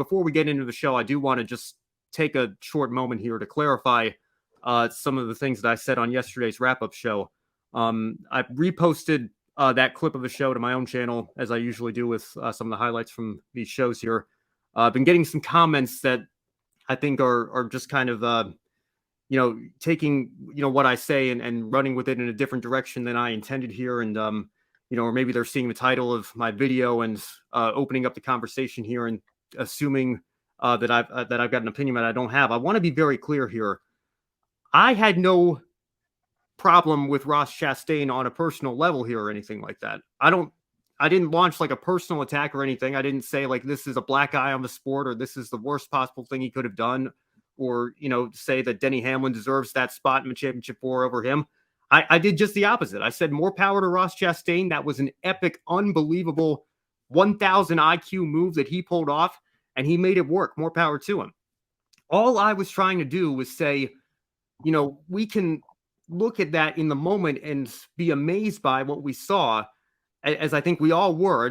before we get into the show, I do want to just take a short moment here to clarify some of the things that I said on yesterday's wrap-up show. I reposted that clip of the show to my own channel, as I usually do with some of the highlights from these shows here. I've been getting some comments that I think are just kind of, taking, what I say and running with it in a different direction than I intended here. And, or maybe they're seeing the title of my video and opening up the conversation here and assuming that I've got an opinion that I don't have. I want to be very clear here. I had no problem with Ross Chastain on a personal level here or anything like that. I didn't launch like a personal attack or anything. I didn't say like this is a black eye on the sport or this is the worst possible thing he could have done, or say that Denny Hamlin deserves that spot in the championship 4 over him. I did just the opposite. I said more power to Ross Chastain. That was an epic, unbelievable 1,000 IQ move that he pulled off, and he made it work. More power to him. All I was trying to do was say, we can look at that in the moment and be amazed by what we saw, as I think we all were.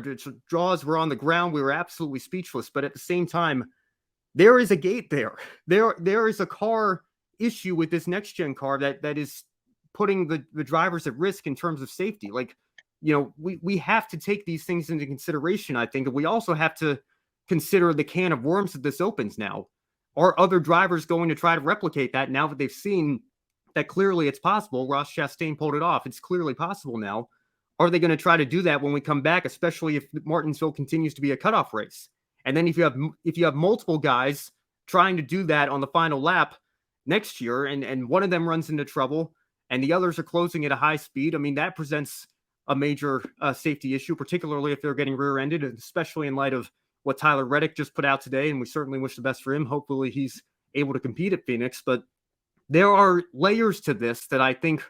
Jaws were on the ground. We were absolutely speechless. But at the same time, there is a gate there. There is a car issue with this next-gen car that is putting the drivers at risk in terms of safety. Like, we have to take these things into consideration, I think. And we also have to consider the can of worms that this opens now. Are other drivers going to try to replicate that now that they've seen that clearly it's possible? Ross Chastain pulled it off. It's clearly possible now. Are they going to try to do that when we come back, especially if Martinsville continues to be a cutoff race? And then if you have multiple guys trying to do that on the final lap next year, and one of them runs into trouble and the others are closing at a high speed, I mean, that presents a major safety issue, particularly if they're getting rear-ended, especially in light of what Tyler Reddick just put out today. And we certainly wish the best for him. Hopefully he's able to compete at Phoenix. But there are layers to this that I think,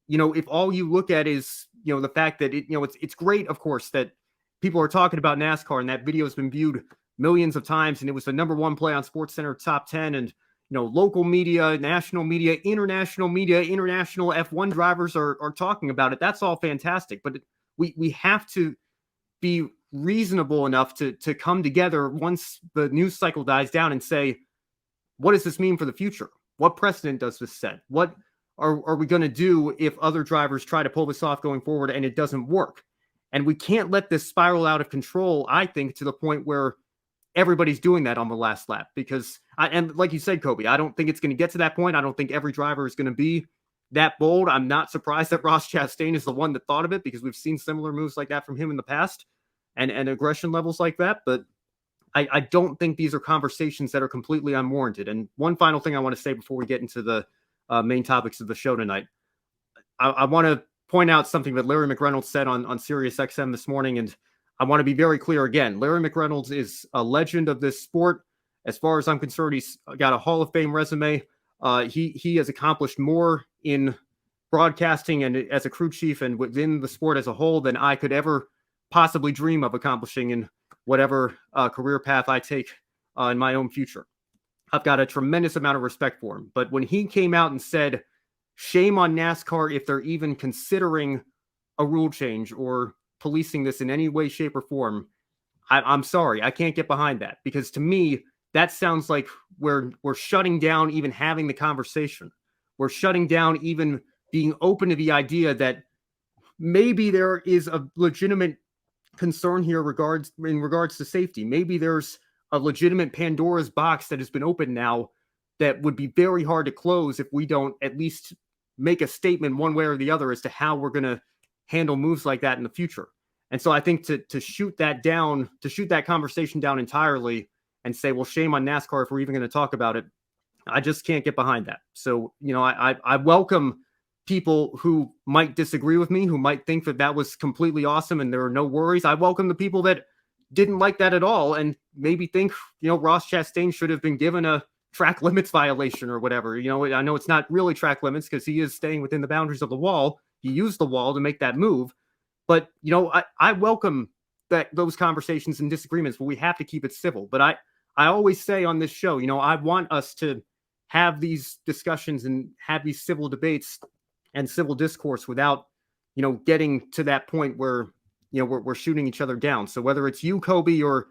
if all you look at is, the fact that it's great, of course, that people are talking about NASCAR and that video has been viewed millions of times and it was the #1 play on SportsCenter top 10, and local media, national media, international F1 drivers are talking about it. That's all fantastic, but we have to be reasonable enough to come together once the news cycle dies down and say, what does this mean for the future? What precedent does this set? What are we going to do if other drivers try to pull this off going forward and it doesn't work? And we can't let this spiral out of control, I think, to the point where everybody's doing that on the last lap. Because, and like you said, Kobe, I don't think it's going to get to that point. I don't think every driver is going to be that bold. I'm not surprised that Ross Chastain is the one that thought of it, because we've seen similar moves like that from him in the past and aggression levels like that. But I don't think these are conversations that are completely unwarranted. And one final thing I want to say before we get into the main topics of the show tonight. I want to point out something that Larry McReynolds said on Sirius XM this morning, and I want to be very clear again. Larry McReynolds is a legend of this sport. As far as I'm concerned, he's got a Hall of Fame resume. He has accomplished more in broadcasting and as a crew chief and within the sport as a whole than I could ever possibly dream of accomplishing in whatever career path I take in my own future. I've got a tremendous amount of respect for him. But when he came out and said, shame on NASCAR if they're even considering a rule change or policing this in any way, shape, or form, I'm sorry. I can't get behind that, because to me, that sounds like we're shutting down even having the conversation. We're shutting down even being open to the idea that maybe there is a legitimate concern here in regards to safety. Maybe there's a legitimate Pandora's box that has been opened now that would be very hard to close if we don't at least make a statement one way or the other as to how we're going to handle moves like that in the future. And so I think to shoot that conversation down entirely and say, well, shame on NASCAR if we're even going to talk about it, I just can't get behind that. So, I welcome people who might disagree with me, who might think that was completely awesome and there are no worries. I welcome the people that didn't like that at all and maybe think, Ross Chastain should have been given a track limits violation or whatever. I know it's not really track limits because he is staying within the boundaries of the wall. He used the wall to make that move. But, I welcome those conversations and disagreements, but we have to keep it civil. But I always say on this show, I want us to have these discussions and have these civil debates and civil discourse without, getting to that point where, we're shooting each other down. So whether it's you, Kobe, or,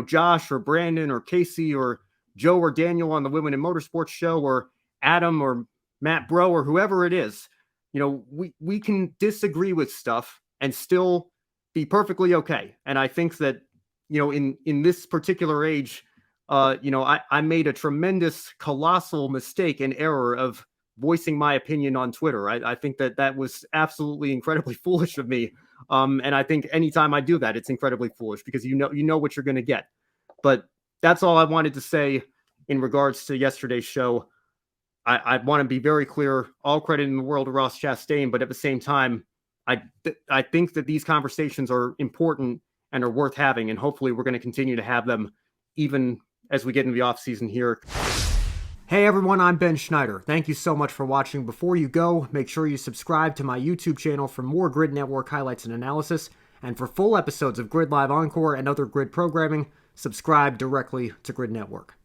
Josh or Brandon or Casey or Joe or Daniel on the Women in Motorsports show, or Adam or Matt Bro or whoever it is. We can disagree with stuff and still be perfectly okay. And I think that, in this particular age, I made a tremendous, colossal mistake and error of voicing my opinion on Twitter. I think that was absolutely incredibly foolish of me. And I think anytime I do that, it's incredibly foolish because you know what you're going to get. But that's all I wanted to say in regards to yesterday's show. I want to be very clear, all credit in the world to Ross Chastain, but at the same time, I think that these conversations are important and are worth having, and hopefully we're going to continue to have them even as we get into the off season here. Hey everyone, I'm Ben Schneider. Thank you so much for watching. Before you go, make sure you subscribe to my YouTube channel for more Grid Network highlights and analysis, and for full episodes of Grid Live Encore and other Grid programming, subscribe directly to Grid Network.